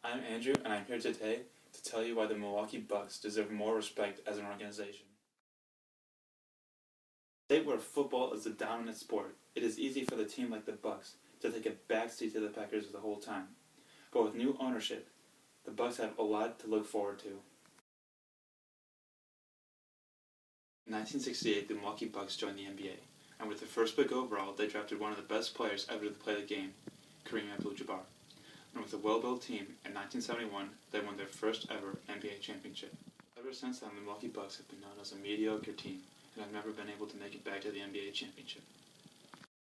I'm Andrew, and I'm here today to tell you why the Milwaukee Bucks deserve more respect as an organization. In a state where football is the dominant sport, it is easy for the team like the Bucks to take a backseat to the Packers the whole time. But with new ownership, the Bucks have a lot to look forward to. In 1968, the Milwaukee Bucks joined the NBA, and with their first pick overall, they drafted one of the best players ever to play the game, Kareem Abdul-Jabbar. And with a well-built team, in 1971, they won their first ever NBA championship. Ever since then, the Milwaukee Bucks have been known as a mediocre team, and have never been able to make it back to the NBA championship.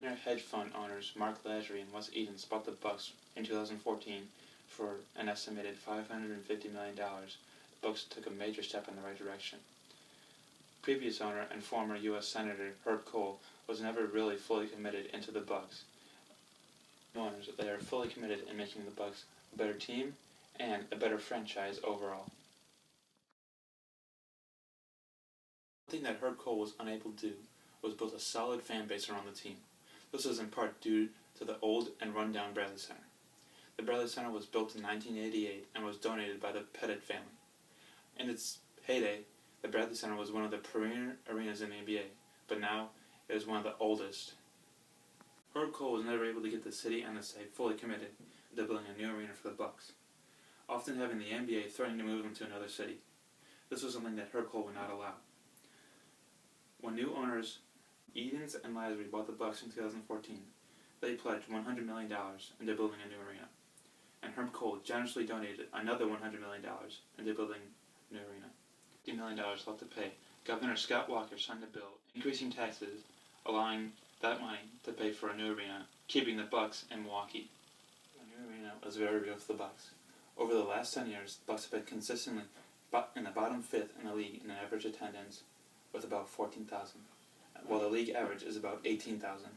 Their hedge fund owners Mark Lasry and Wes Edens bought the Bucks in 2014 for an estimated $550 million. The Bucks took a major step in the right direction. Previous owner and former U.S. Senator Herb Kohl was never really fully committed into the Bucks. Owners, they are fully committed in making the Bucks a better team and a better franchise overall. One thing that Herb Kohl was unable to do was build a solid fan base around the team. This was in part due to the old and run-down Bradley Center. The Bradley Center was built in 1988 and was donated by the Pettit family. In its heyday, the Bradley Center was one of the premier arenas in the NBA, but now it is one of the oldest. Herb Kohl was never able to get the city and the state fully committed to building a new arena for the Bucks, often having the NBA threatening to move them to another city. This was something that Herb Kohl would not allow. When new owners Edens and Lasry bought the Bucks in 2014, they pledged $100 million into building a new arena, and Herb Kohl generously donated another $100 million into building a new arena. $50 million left to pay. Governor Scott Walker signed a bill increasing taxes, allowing that money to pay for a new arena, keeping the Bucks in Milwaukee. The new arena was very real for the Bucks. Over the last 10 years, the Bucks have been consistently in the bottom fifth in the league in average attendance, with about 14,000, while the league average is about 18,000.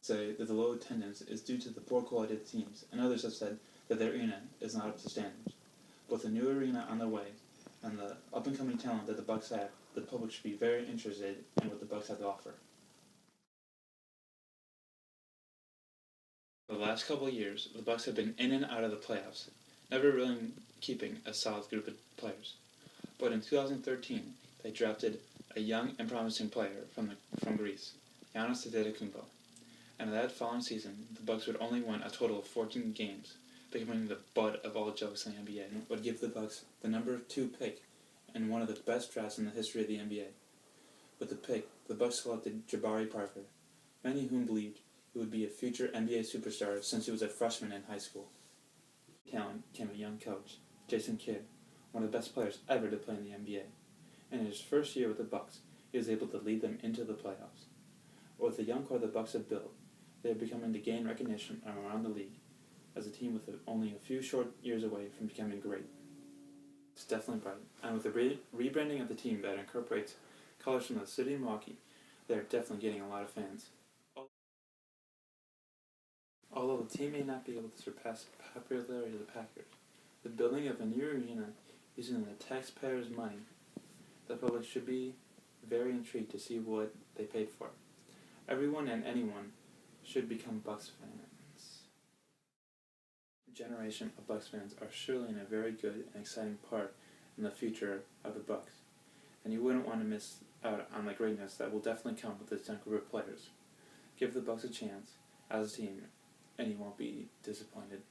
Say that the low attendance is due to the poor quality of the teams, and others have said that their arena is not up to standards. With the new arena on the way and the up-and-coming talent that the Bucks have, the public should be very interested in what the Bucks have to offer. For the last couple of years, the Bucks have been in and out of the playoffs, never really keeping a solid group of players. But in 2013, they drafted a young and promising player from Greece, Giannis Antetokounmpo. And in that following season, the Bucks would only win a total of 14 games, becoming the butt of all jokes in the NBA, and would give the Bucks the number 2 pick in one of the best drafts in the history of the NBA. With the pick, the Bucks selected Jabari Parker, many of whom believed he would be a future NBA superstar since he was a freshman in high school. Talent came a young coach, Jason Kidd, one of the best players ever to play in the NBA. And in his first year with the Bucks, he was able to lead them into the playoffs. With the young core the Bucks have built, they are becoming to gain recognition around the league as a team with only a few short years away from becoming great. It's definitely bright, and with the rebranding of the team that incorporates colors from the city of Milwaukee, they are definitely getting a lot of fans. Although the team may not be able to surpass the popularity of the Packers, the building of a new arena using the taxpayers' money, the public should be very intrigued to see what they paid for. Everyone and anyone should become Bucks fans. A generation of Bucks fans are surely in a very good and exciting part in the future of the Bucks, and you wouldn't want to miss out on the greatness that will definitely come with this young group of players. Give the Bucks a chance as a team, and you won't be disappointed.